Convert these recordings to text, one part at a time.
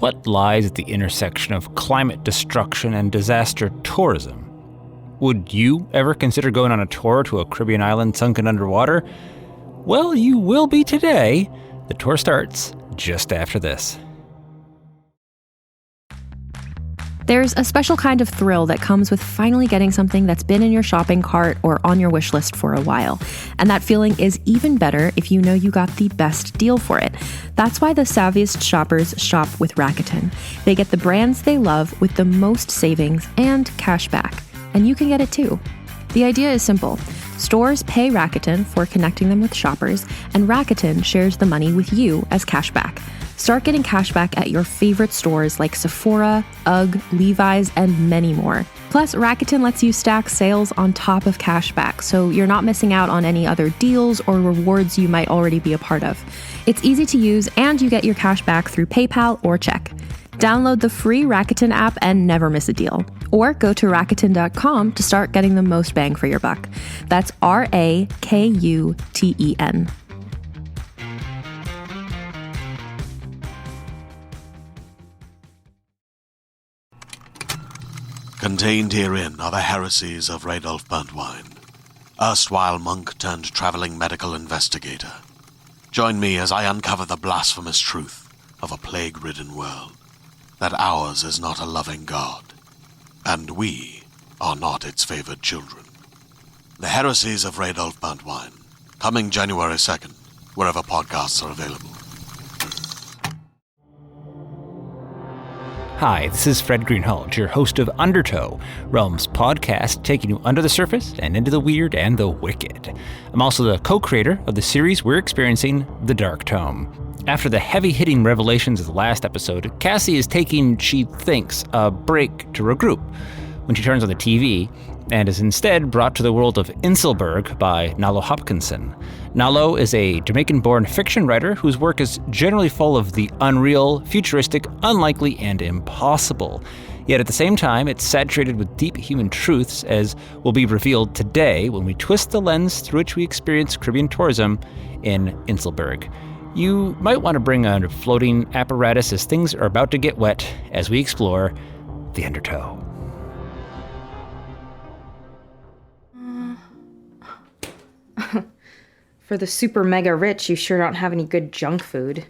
What lies at the intersection of climate destruction and disaster tourism? Would you ever consider going on a tour to a Caribbean island sunken underwater? Well, you will be today. The tour starts just after this. There's a special kind of thrill that comes with finally getting something that's been in your shopping cart or on your wish list for a while. And that feeling is even better if you know you got the best deal for it. That's why the savviest shoppers shop with Rakuten. They get the brands they love with the most savings and cash back. And you can get it too. The idea is simple. Stores pay Rakuten for connecting them with shoppers, and Rakuten shares the money with you as cashback. Start getting cashback at your favorite stores like Sephora, UGG, Levi's, and many more. Plus, Rakuten lets you stack sales on top of cashback, so you're not missing out on any other deals or rewards you might already be a part of. It's easy to use, and you get your cashback through PayPal or check. Download the free Rakuten app and never miss a deal. Or go to Rakuten.com to start getting the most bang for your buck. That's Rakuten. Contained herein are the heresies of Radolf Burntwine, erstwhile monk turned traveling medical investigator. Join me as I uncover the blasphemous truth of a plague-ridden world, that ours is not a loving God, and we are not its favored children. The heresies of Radolf Burntwine, coming January 2nd, wherever podcasts are available. Hi, this is Fred Greenhalgh, your host of Undertow, Realm's podcast taking you under the surface and into the weird and the wicked. I'm also the co-creator of the series we're experiencing, The Dark Tome. After the heavy-hitting revelations of the last episode, Cassie is taking, she thinks, a break to regroup when she turns on the TV and is instead brought to the world of Inselberh by Nalo Hopkinson. Nalo is a Jamaican-born fiction writer whose work is generally full of the unreal, futuristic, unlikely, and impossible. Yet at the same time, it's saturated with deep human truths, as will be revealed today when we twist the lens through which we experience Caribbean tourism in Inselberh. You might want to bring a floating apparatus as things are about to get wet as we explore the Undertow. For the super mega rich, you sure don't have any good junk food.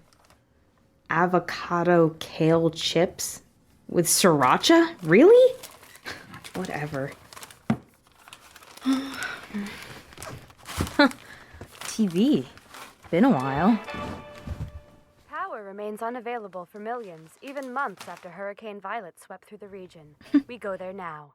Avocado kale chips? With sriracha? Really? Whatever. TV. Been a while. Power remains unavailable for millions, even months after Hurricane Violet swept through the region. We go there now.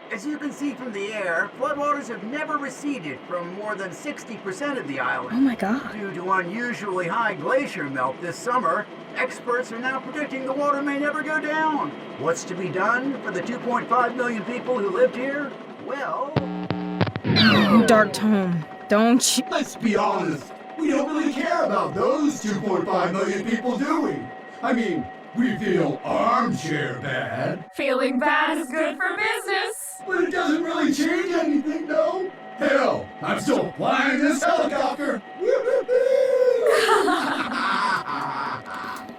As you can see from the air, floodwaters have never receded from more than 60% of the island. Oh my God. Due to unusually high glacier melt this summer, experts are now predicting the water may never go down. What's to be done for the 2.5 million people who lived here? Well... Dark Tome, don't you... Let's be honest, we don't really care about those 2.5 million people, do we? I mean, we feel armchair bad. Feeling bad is good for business. But it doesn't really change anything, no? Hell, I'm still flying this helicopter!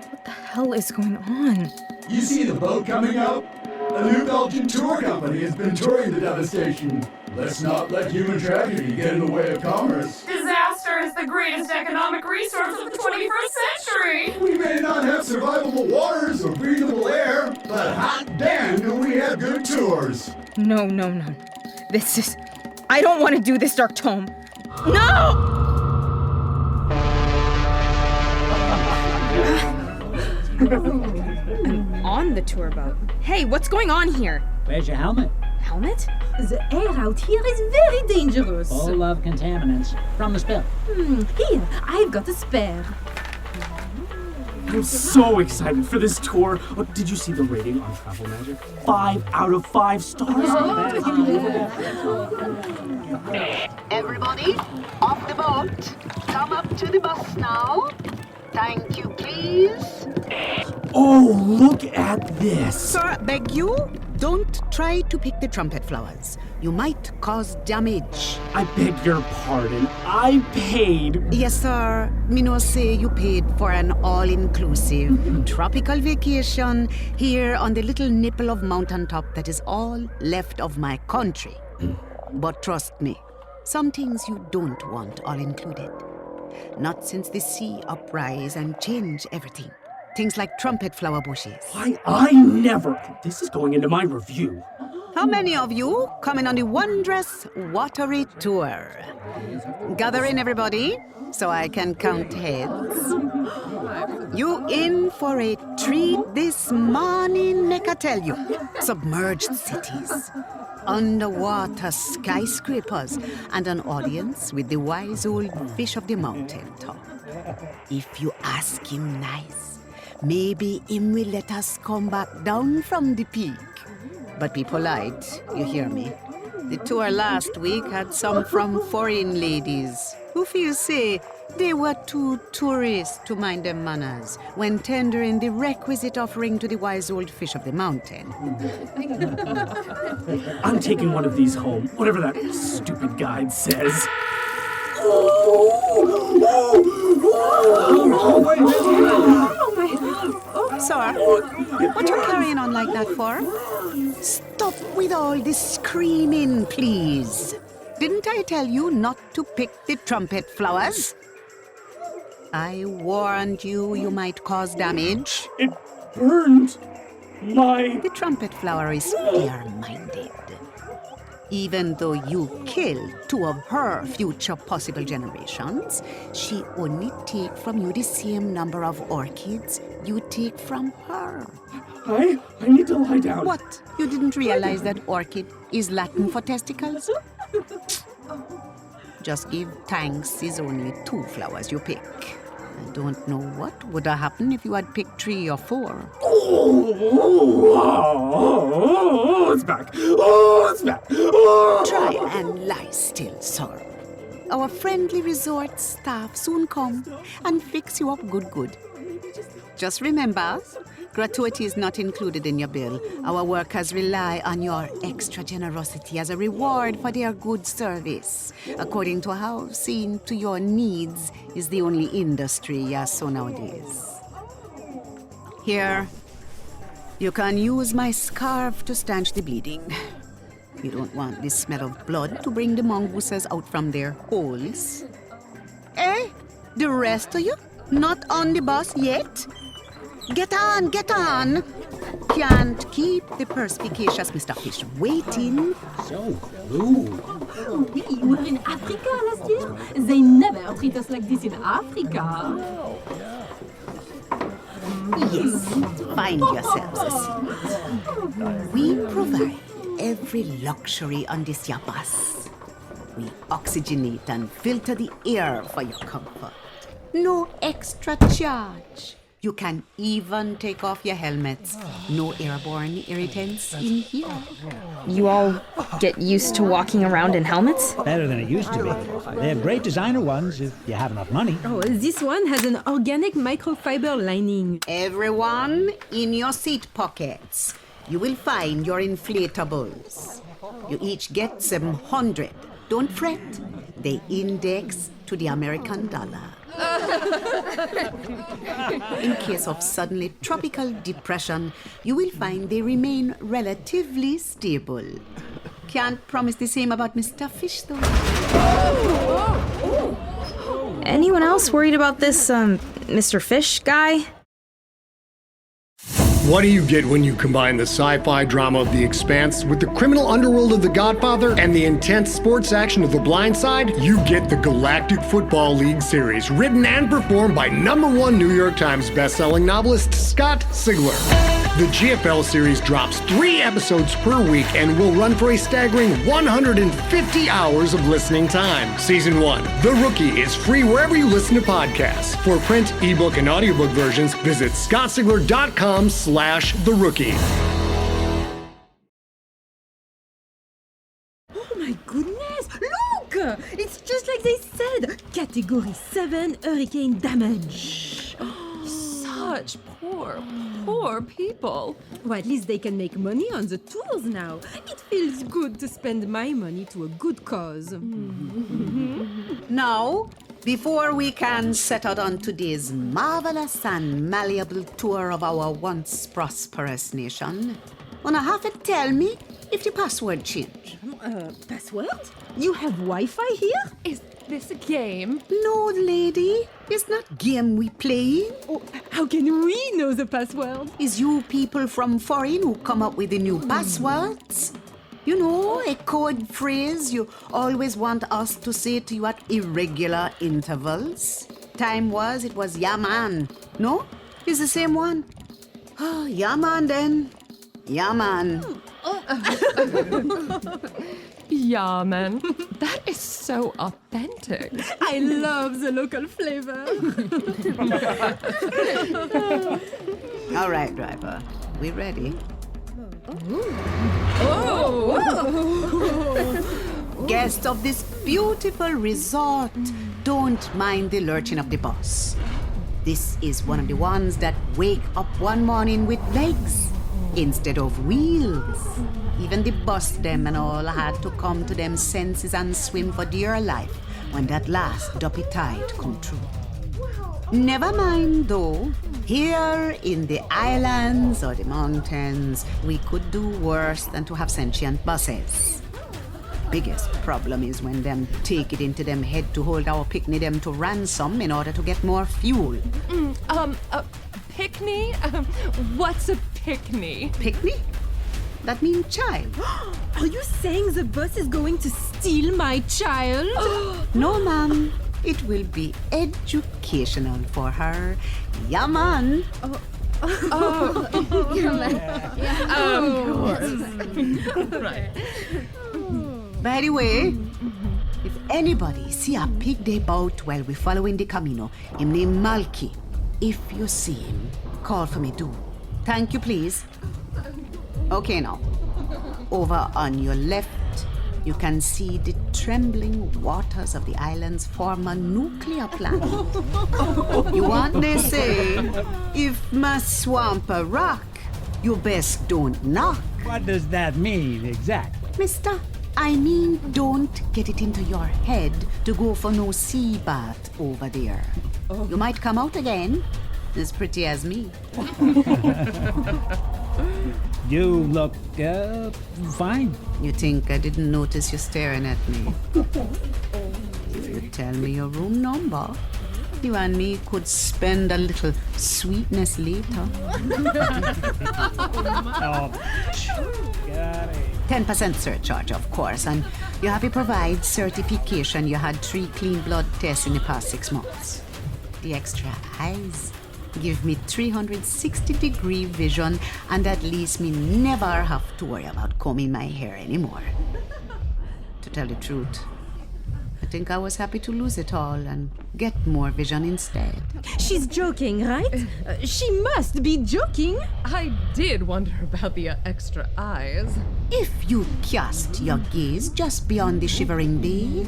What the hell is going on? You see the boat coming up? A new Belgian tour company has been touring the devastation. Let's not let human tragedy get in the way of commerce. Disaster is the greatest economic resource of the 21st century. We may not have survivable waters or breathable air, but hot damn do we have good tours. No. This is... I don't want to do this, Dark Tome. No! I'm on the tour boat. Hey, what's going on here? Where's your helmet? Helmet? The air out here is very dangerous. Full of contaminants from the spill. Here, I've got a spare. I'm so excited for this tour. Look, did you see the rating on Travel Magic? 5 out of 5 stars. Everybody, off the boat. Come up to the bus now. Thank you, please. Oh, look at this. Sir, beg you, don't try to pick the trumpet flowers. You might cause damage. I beg your pardon. I paid. Yes, sir. Me no say you paid for an all-inclusive tropical vacation here on the little nipple of mountaintop that is all left of my country. But trust me, some things you don't want all included. Not since the sea uprise and change everything. Things like trumpet flower bushes. I never. This is going into my review. How many of you coming on the wondrous watery tour? Gather in, everybody, so I can count heads. You in for a treat this morning, make I tell you. Submerged cities, underwater skyscrapers, and an audience with the wise old fish of the mountain top. If you ask him nice, maybe him will let us come back down from the peak. But be polite, you hear me? The tour last week had some from foreign ladies who feel say they were too tourists to mind their manners when tendering the requisite offering to the wise old fish of the mountain. I'm taking one of these home, whatever that stupid guide says. Sir, what you carrying on like that for? Stop with all this screaming, please. Didn't I tell you not to pick the trumpet flowers? I warned you might cause damage. It burned The trumpet flower is fair-minded. Even though you killed 2 of her future possible generations, she only take from you the same number of orchids you take from her. I need to lie down. What? You didn't realize that orchid is Latin for testicles? Just give thanks is only 2 flowers you pick. I don't know what would have happened if you had picked 3 or 4. Oh, it's back. Oh, it's back. Oh. Try and lie still, sir. Our friendly resort staff soon come and fix you up good. Just remember, gratuity is not included in your bill. Our workers rely on your extra generosity as a reward for their good service, according to how seeing to your needs is the only industry you so nowadays. Here, you can use my scarf to stanch the bleeding. You don't want the smell of blood to bring the mongooses out from their holes. Eh? The rest of you? Not on the bus yet? Get on! Can't keep the perspicacious Mr. Fish waiting. So cool. We were in Africa last year. They never treat us like this in Africa. Yes, find yourselves a seat. We provide every luxury on this your bus. We oxygenate and filter the air for your comfort. No extra charge. You can even take off your helmets. No airborne irritants in here. You all get used to walking around in helmets? Better than it used to be. They have great designer ones if you have enough money. Oh, this one has an organic microfiber lining. Everyone, in your seat pockets, you will find your inflatables. You each get 700. Don't fret. They index to the American dollar. In case of suddenly tropical depression, you will find they remain relatively stable. Can't promise the same about Mr. Fish, though. Anyone else worried about this, Mr. Fish guy? What do you get when you combine the sci-fi drama of The Expanse with the criminal underworld of The Godfather and the intense sports action of The Blind Side? You get the Galactic Football League series, written and performed by #1 New York Times bestselling novelist Scott Sigler. The GFL series drops 3 episodes per week and will run for a staggering 150 hours of listening time. Season 1, The Rookie, is free wherever you listen to podcasts. For print, ebook, and audiobook versions, visit scottsigler.com/The Rookie. Oh my goodness! Look! It's just like they said! Category 7 hurricane damage. So, such poor people. Well, at least they can make money on the tours now. It feels good to spend my money to a good cause. Now, before we can set out on today's marvelous and malleable tour of our once prosperous nation, wanna have to tell me if the password changed. Password? You have Wi-Fi here? Is this a game? No, lady. It's not game we play. Oh, how can we know the password? It's you people from foreign who come up with the new passwords. You know, a code phrase you always want us to say to you at irregular intervals. It was yeah man. No? It's the same one. Oh, yeah man then. Yeah man. Yeah, man. That is so authentic. I love the local flavor. All right, driver. We ready? Guests of this beautiful resort, don't mind the lurching of the bus. This is one of the ones that wake up one morning with legs instead of wheels. Even the bus them and all had to come to them senses and swim for dear life when that last duppy tide come through. Never mind though, here in the islands or the mountains, we could do worse than to have sentient buses. Biggest problem is when them take it into them head to hold our picnic them to ransom in order to get more fuel. Pickney? What's a pickney? Pickney? That means child. Are you saying the bus is going to steal my child? No, ma'am. It will be educational for her. Yeah, man. Right. By the way, if anybody see a pig day boat while we following the Camino, him named Malky. If you see him, call for me too. Thank you, please. Okay, now. Over on your left, you can see the trembling waters of the island's former nuclear plant. You want they say, if my swamp a rock, you best don't knock. What does that mean exactly? Mister, I mean don't get it into your head to go for no sea bath over there. You might come out again as pretty as me. You look, fine. You think I didn't notice you staring at me? If you tell me your room number, you and me could spend a little sweetness later. Oh, got it. 10% surcharge, of course, and you have to provide certification you had 3 clean blood tests in the past 6 months. The extra eyes give me 360-degree vision, and at least me never have to worry about combing my hair anymore. To tell the truth, I think I was happy to lose it all and get more vision instead. She's joking, right? She must be joking. I did wonder about the extra eyes. If you cast your gaze just beyond the shivering bay,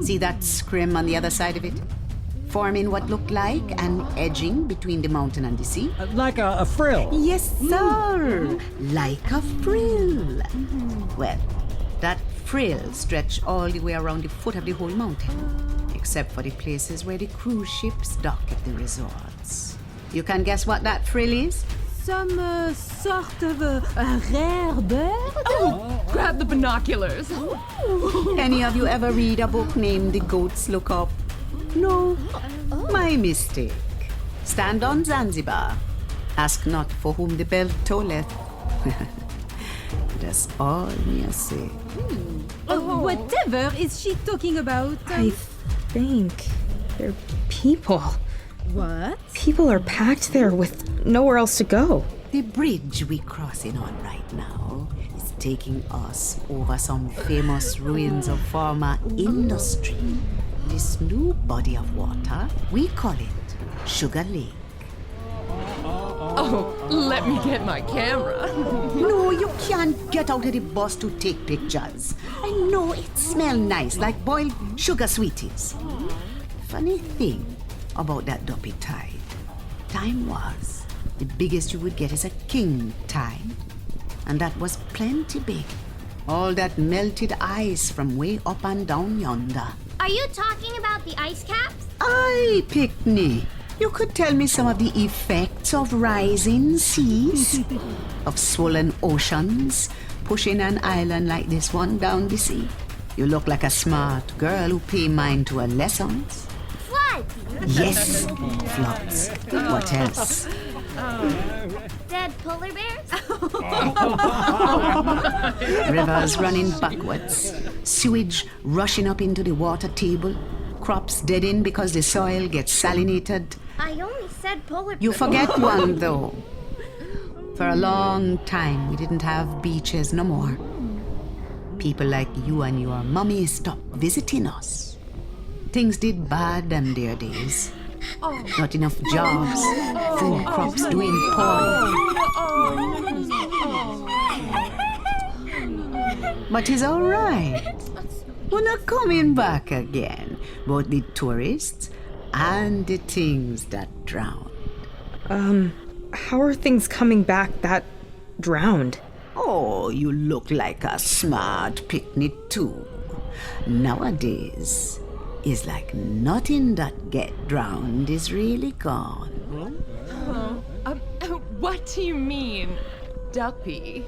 see that scrim on the other side of it? Forming what looked like an edging between the mountain and the sea. Like a frill. Yes, sir. Like a frill. Well, that frill stretched all the way around the foot of the whole mountain, except for the places where the cruise ships dock at the resorts. You can guess what that frill is? Some sort of a rare bird? Grab the binoculars. Any of you ever read a book named The Goats Look Up? No, my mistake. Stand on Zanzibar. Ask not for whom the bell tolleth. That's all me say. Whatever is she talking about? I think they're people. What? People are packed there with nowhere else to go. The bridge we're crossing on right now is taking us over some famous ruins of former industry. This new body of water, we call it Sugar Lake. Oh, let me get my camera. No, you can't get out of the bus to take pictures. I know it smells nice, like boiled sugar sweeties. Funny thing about that duppy tide. time was, the biggest you would get is a king time. And that was plenty big. All that melted ice from way up and down yonder. Are you talking about the ice caps? Aye, Pickney. You could tell me some of the effects of rising seas, of swollen oceans, pushing an island like this one down the sea. You look like a smart girl who pay mind to her lessons. Floods! Yes, floods. What else? Dead polar bears? Rivers running backwards, sewage rushing up into the water table, crops deaden because the soil gets salinated. I only said polar bears. You forget one, though. For a long time, we didn't have beaches no more. People like you and your mummy stopped visiting us. Things did bad them their days. Not enough jobs, food crops doing poorly. But it's all right. We're not coming back again, both the tourists and the things that drowned. How are things coming back that drowned? Oh, you look like a smart picnic too. Nowadays, it's like nothing that get drowned is really gone. What do you mean, duppy?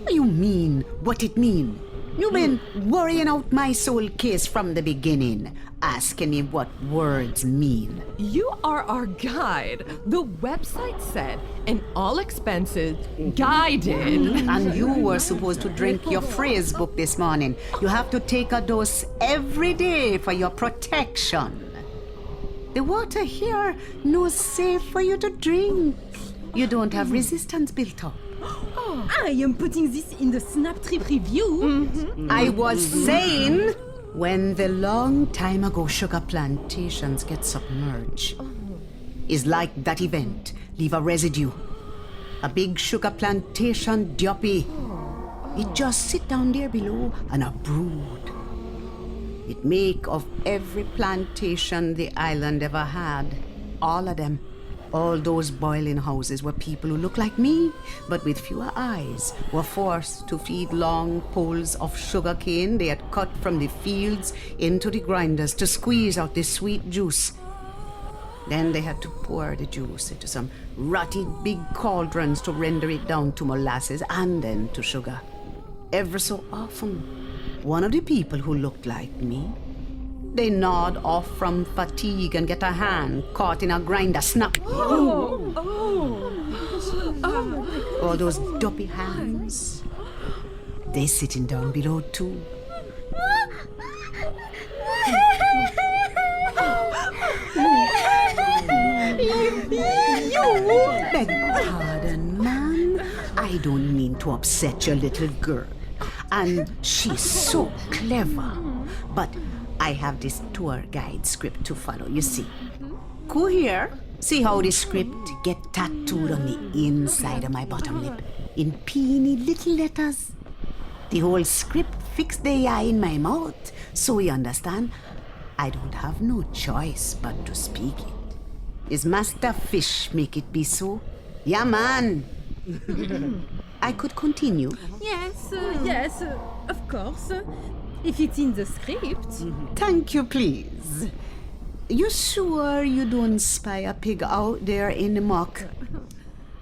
You mean what it mean? You've been worrying out my soul case from the beginning, asking me what words mean. You are our guide. The website said, and all expenses guided. And you were supposed to drink your phrase book this morning. You have to take a dose every day for your protection. The water here no safe for you to drink. You don't have resistance built up. I am putting this in the Snap Trip review. I was saying, when the long time ago sugar plantations get submerged, is like that event, leave a residue. A big sugar plantation duppy. It just sit down there below and a brood. It make of every plantation the island ever had. All of them. All those boiling houses were people who look like me, but with fewer eyes, were forced to feed long poles of sugar cane they had cut from the fields into the grinders to squeeze out the sweet juice. Then they had to pour the juice into some rotted big cauldrons to render it down to molasses and then to sugar. Ever so often, one of the people who looked like me, they nod off from fatigue and get a hand caught in a grinder snap. All those duppy hands. They sitting down below too. Beg pardon, ma'am. I don't mean to upset your little girl. And she's so clever. But I have this tour guide script to follow, you see. Go here. See how the script get tattooed on the inside of my bottom lip in peeny little letters. The whole script fixed the eye in my mouth, so you understand, I don't have no choice but to speak it. Is Master Fish make it be so? Yeah, man. I could continue. Yes, of course. If it's in the script. Thank you, please. You sure you don't spy a pig out there in the muck?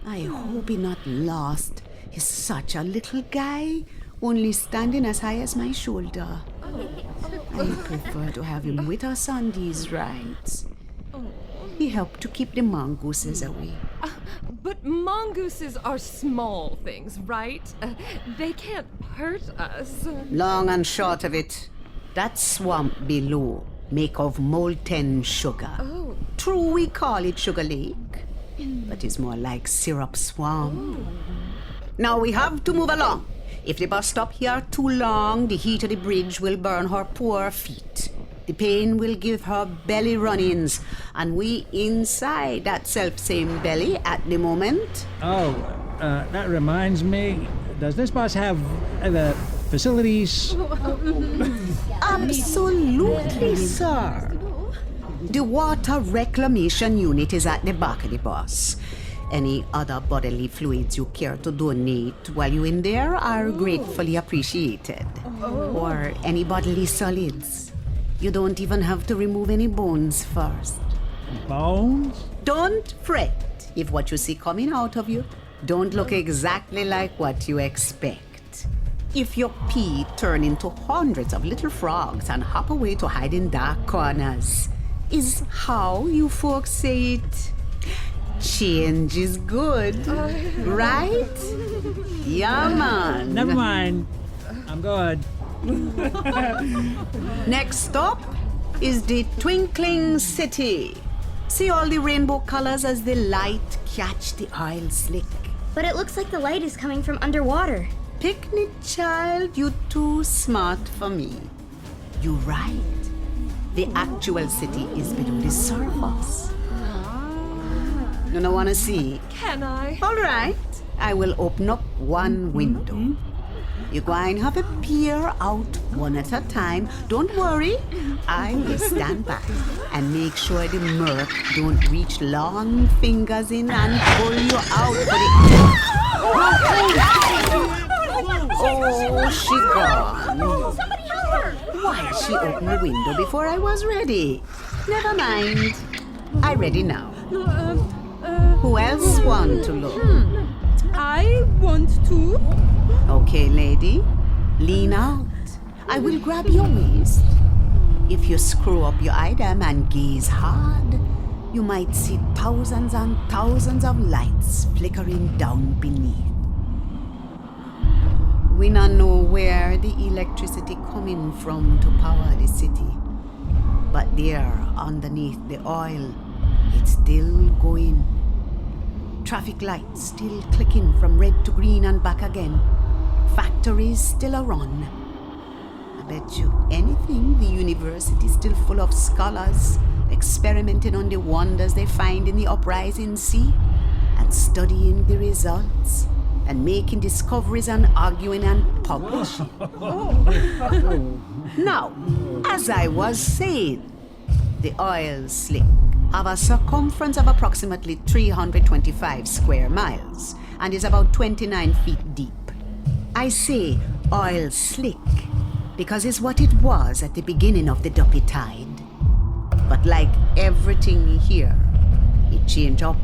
I hope he not lost. He's such a little guy, only standing as high as my shoulder. I prefer to have him with us on these rides. He helped to keep the mongooses away. But mongooses are small things, right? They can't hurt us. Long and short of it, that swamp below make of molten sugar. Oh. True, we call it Sugar Lake, but it's more like Syrup Swamp. Now we have to move along. If the bus stop here too long, the heat of the bridge will burn her poor feet. The pain will give her belly run-ins, and we inside that self-same belly at the moment. Oh, that reminds me. Does this bus have facilities? Absolutely, sir. The water reclamation unit is at the back of the bus. Any other bodily fluids you care to donate while you're in there are gratefully appreciated. Or any bodily solids. You don't even have to remove any bones first. Bones? Don't fret if what you see coming out of you don't look exactly like what you expect. If your pee turn into hundreds of little frogs and hop away to hide in dark corners, is how you folks say it. Change is good, right? Yeah, man. Never mind. I'm good. Next up is the Twinkling City. See all the rainbow colors as the light catch the oil slick. But it looks like the light is coming from underwater. Picnic child, you too smart for me. You're right. The actual city is below the surface. You don't want to see? Can I? All right. I will open up one window. You go and have a peer out one at a time. Don't worry. I will stand back and make sure the murk don't reach long fingers in and pull you out for the... Oh, she gone. Somebody help her! Why, she opened the window before I was ready. Never mind. I'm ready now. Who else want to look? I want to. Okay, lady. Lean out. I will grab your waist. If you screw up your item and gaze hard, you might see thousands and thousands of lights flickering down beneath. We don't know where the electricity coming from to power the city. But there, underneath the oil, it's still going. Traffic lights still clicking from red to green and back again. Factories still a run. I bet you anything the university's still full of scholars experimenting on the wonders they find in the uprising sea and studying the results and making discoveries and arguing and publishing. Now, as I was saying, the oil slick have a circumference of approximately 325 square miles and is about 29 feet deep. I say oil slick because it's what it was at the beginning of the duppy tide. But like everything here, it changed up.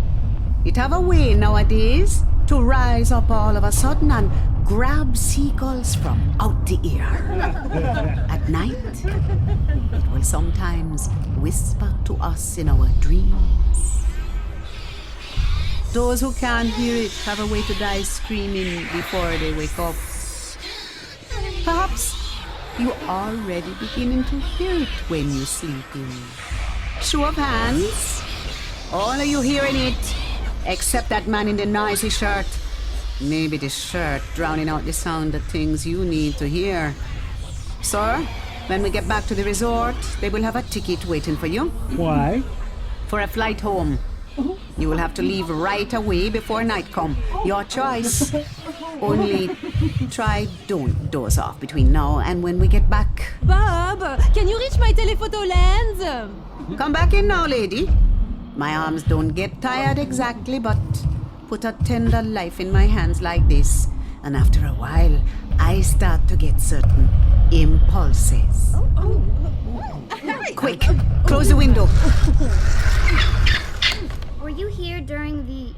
It have a way nowadays to rise up all of a sudden and grab seagulls from out the air. At night, it will sometimes whisper to us in our dreams. Those who can't hear it have a way to die screaming before they wake up. Perhaps you're already beginning to hear it when you're sleeping. Show of hands. All of you hearing it, except that man in the noisy shirt. Maybe the shirt drowning out the sound of things you need to hear. Sir, when we get back to the resort, they will have a ticket waiting for you. Why? For a flight home. You will have to leave right away before night come. Your choice. Only try don't doze off between now and when we get back. Bob, can you reach my telephoto lens? Come back in now, lady. My arms don't get tired exactly, but put a tender life in my hands like this, and after a while, I start to get certain impulses. Quick, close the window. Were you here during the,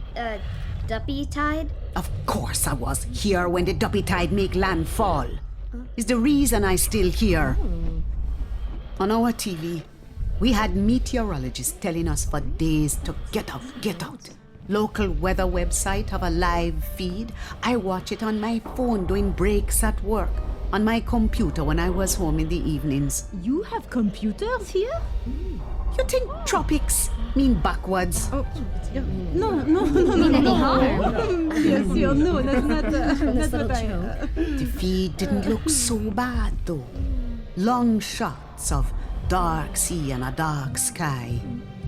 duppy tide? Of course I was here when the duppy tide make landfall. It's the reason I still here. On our TV, we had meteorologists telling us for days to get out, get out. Local weather website have a live feed. I watch it on my phone doing breaks at work. On my computer when I was home in the evenings. You have computers here? You think tropics mean backwards? Oh, no. Any harm? Yes, no, that's not what I... The feed didn't look so bad though. Long shots of dark sea and a dark sky.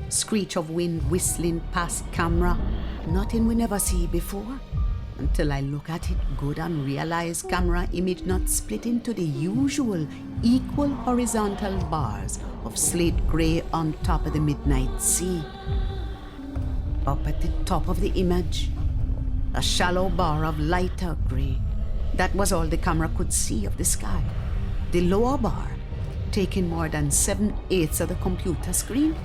Screech of wind whistling past camera. Nothing we never see before. Until I look at it good and realize camera image not split into the usual equal horizontal bars of slate gray on top of the midnight sea. Up at the top of the image, a shallow bar of lighter gray. That was all the camera could see of the sky. The lower bar, taking more than 7/8 of the computer screen.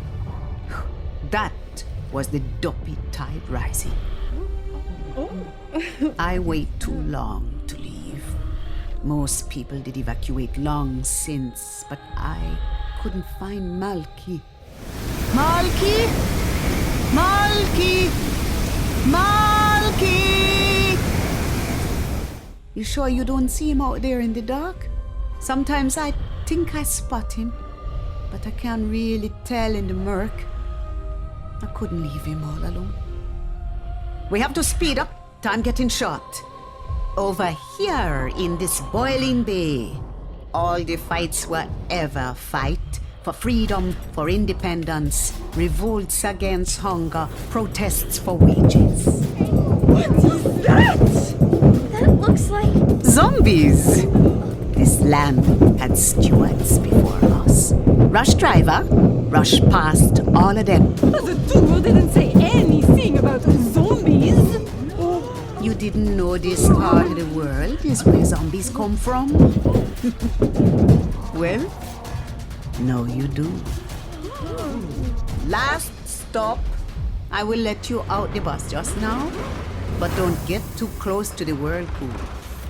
That was the duppy tide rising. I wait too long to leave. Most people did evacuate long since, but I couldn't find Malky. Malky! Malky! Malky! You sure you don't see him out there in the dark? Sometimes I think I spot him, but I can't really tell in the murk. I couldn't leave him all alone. We have to speed up. Time getting short. Over here in this boiling bay, all the fights were ever fight. For freedom, for independence, revolts against hunger, protests for wages. What is that? That looks like... Zombies! This land had stewards before us. Rush driver, rush past all of them. The tour didn't say anything about zombies. You didn't know this part of the world is where zombies come from? Well, now you do. Last stop. I will let you out the bus just now, but don't get too close to the whirlpool.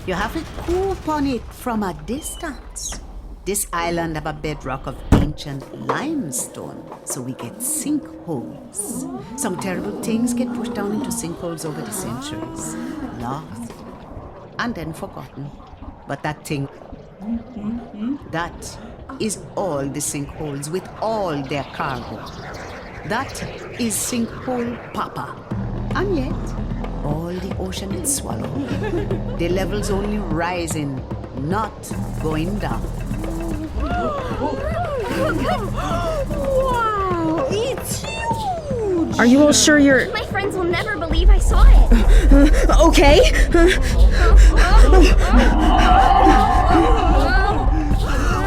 You have to coop on it from a distance. This island have a bedrock of ancient limestone, so we get sinkholes. Some terrible things get pushed down into sinkholes over the centuries. Lost. And then forgotten. But that thing... that is all the sinkholes with all their cargo. That is sinkhole Papa. And yet, all the ocean is swallowed. The level's only rising, not going down. Wow, it's huge! Are you all sure you're... My friends will never believe I saw it. Okay?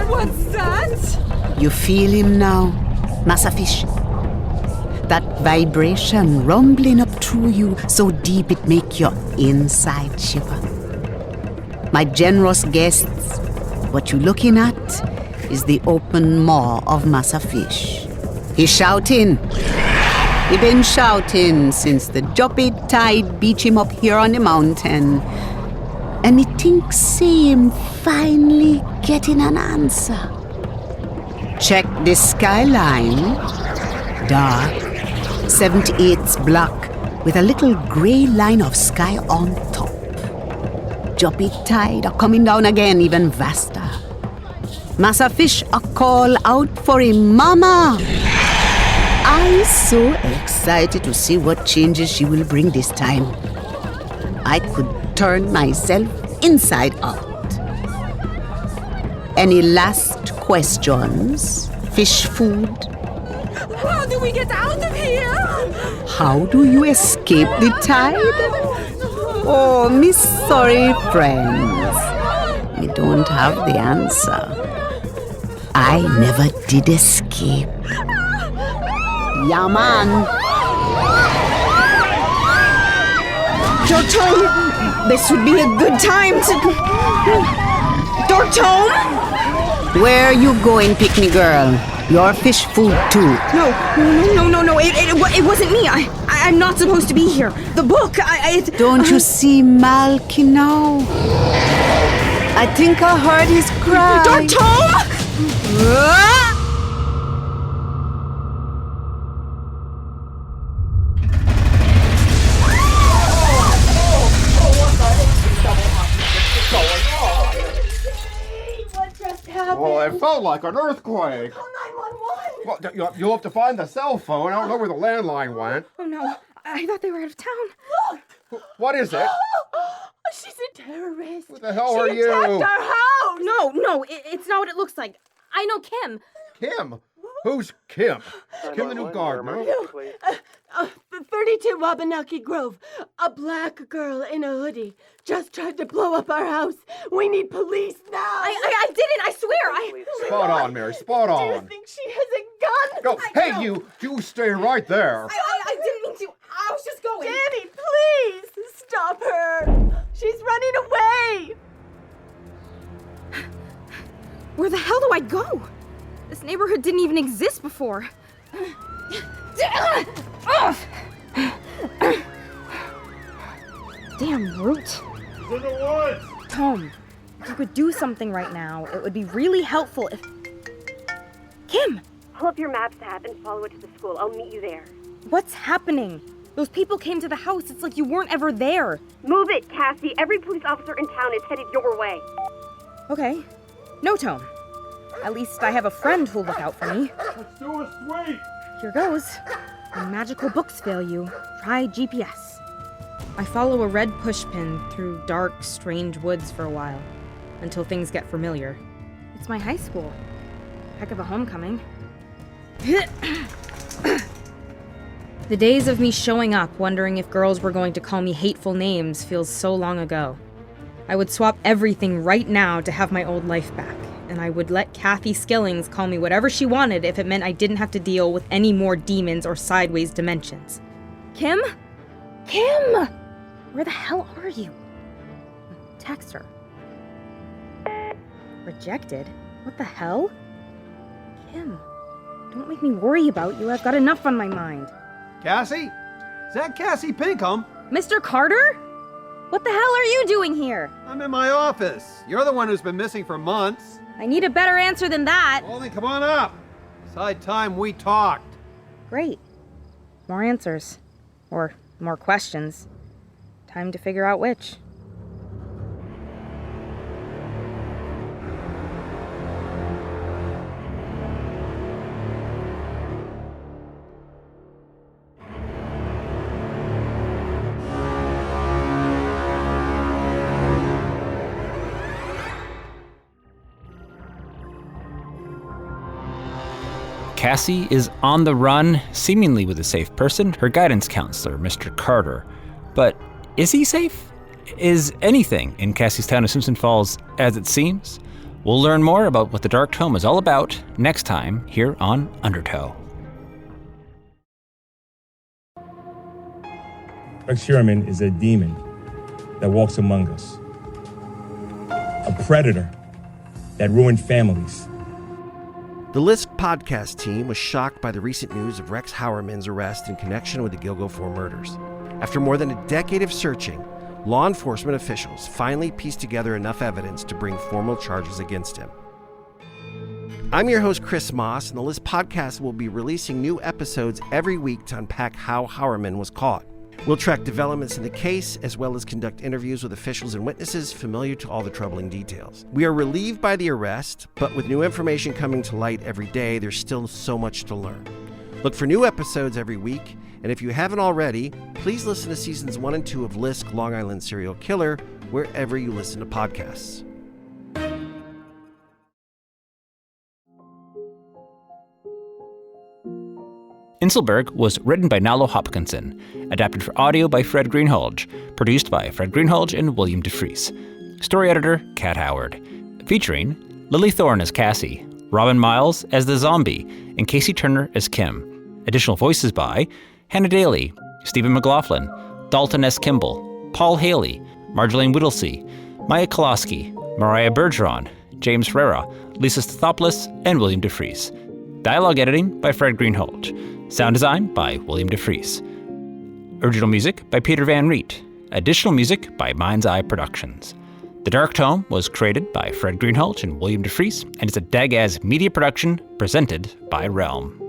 What's that? You feel him now, Massa Fish. That vibration rumbling up through you so deep it make your inside shiver. My generous guests, what you looking at is the open maw of Massa Fish. He's shouting. He been shouting since the duppy tide beach him up here on the mountain. And he thinks him finally getting an answer. Check the skyline. Dark, 78's black, with a little grey line of sky on top. Duppy tide are coming down again, even vaster. Massa Fish a call out for him, Mama. I'm so excited to see what changes she will bring this time. I could turn myself inside out. Any last questions? Fish food? How do we get out of here? How do you escape the tide? Oh, me sorry friends. We don't have the answer. I never did escape. Yeah, man. Tome, this would be a good time to... Tome? Where you going, pick-me girl? Your fish food too. No. It wasn't me. I'm not supposed to be here. The book, Don't you see Malky now? I think I heard his cry. Tome! Well, it felt like an earthquake. Call 911. Well, you'll have to find the cell phone. I don't know where the landline went. Oh no, I thought they were out of town. Look! What is it? She's a terrorist. What the hell are you? She attacked our house. No, it's not what it looks like. I know Kim. Kim? Who's Kim? Kim the new gardener? The 32 Wabanaki Grove. A black girl in a hoodie just tried to blow up our house. We need police now. I didn't, I swear. Spot on, Mary, spot on. Do you think she has a gun? Go. Hey, you stay right there. I didn't mean to. I was just going. Danny, please stop her. She's running away. Where the hell do I go? This neighborhood didn't even exist before. Damn root. He's in the woods. Tome, if you could do something right now, it would be really helpful if... Kim! Pull up your Maps app and follow it to the school. I'll meet you there. What's happening? Those people came to the house. It's like you weren't ever there. Move it, Cassie. Every police officer in town is headed your way. Okay. No, Tome. At least I have a friend who'll look out for me. Let's do a sweep. Here goes. When magical books fail you, try GPS. I follow a red pushpin through dark, strange woods for a while, until things get familiar. It's my high school. Heck of a homecoming. The days of me showing up, wondering if girls were going to call me hateful names, feels so long ago. I would swap everything right now to have my old life back, and I would let Kathy Skillings call me whatever she wanted if it meant I didn't have to deal with any more demons or sideways dimensions. Kim? Kim! Where the hell are you? Text her. Rejected? What the hell? Kim, don't make me worry about you. I've got enough on my mind. Cassie? Is that Cassie Pinkham? Mr. Carter? What the hell are you doing here? I'm in my office. You're the one who's been missing for months. I need a better answer than that. Well, then come on up. It's high time we talked. Great. More answers. Or more questions. Time to figure out which. Cassie is on the run, seemingly with a safe person, her guidance counselor, Mr. Carter. But is he safe? Is anything in Cassie's town of Simpson Falls as it seems? We'll learn more about what the Dark Tome is all about next time here on Undertow. Rex Sherman is a demon that walks among us. A predator that ruined families. The Lisk podcast team was shocked by the recent news of Rex Howerman's arrest in connection with the Gilgo 4 murders. After more than a decade of searching, law enforcement officials finally pieced together enough evidence to bring formal charges against him. I'm your host, Chris Moss, and the Lisk podcast will be releasing new episodes every week to unpack how Howerman was caught. We'll track developments in the case, as well as conduct interviews with officials and witnesses familiar to all the troubling details. We are relieved by the arrest, but with new information coming to light every day, there's still so much to learn. Look for new episodes every week, and if you haven't already, please listen to seasons 1 and 2 of Lisk, Long Island Serial Killer, wherever you listen to podcasts. Inselberh was written by Nalo Hopkinson, adapted for audio by Fred Greenhalgh, produced by Fred Greenhalgh and William DeFries. Story editor, Kat Howard. Featuring Lily Thorne as Cassie, Robin Miles as the zombie, and Casey Turner as Kim. Additional voices by Hannah Daly, Stephen McLaughlin, Dalton S. Kimball, Paul Haley, Marjolaine Whittlesey, Maya Koloski, Mariah Bergeron, James Ferreira, Lisa Stathopoulos, and William DeFries. Dialogue editing by Fred Greenhalgh. Sound design by William DeFries. Original music by Peter Van Riet. Additional music by Mind's Eye Productions. The Dark Tome was created by Fred Greenhalgh and William DeFries and is a Dagaz media production presented by Realm.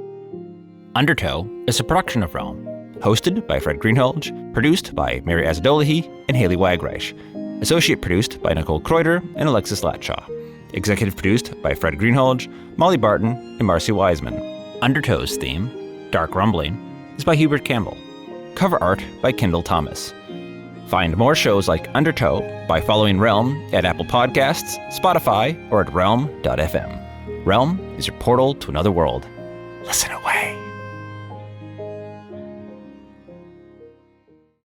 Undertow is a production of Realm, hosted by Fred Greenhalgh, produced by Mary Azadolahi and Haley Wagreich, associate produced by Nicole Kreuter and Alexis Latshaw, executive produced by Fred Greenhalgh, Molly Barton, and Marcy Wiseman. Undertow's theme, Dark Rumbling, is by Hubert Campbell. Cover art by Kendall Thomas. Find more shows like Undertow by following Realm at Apple Podcasts, Spotify, or at realm.fm. Realm is your portal to another world. Listen away.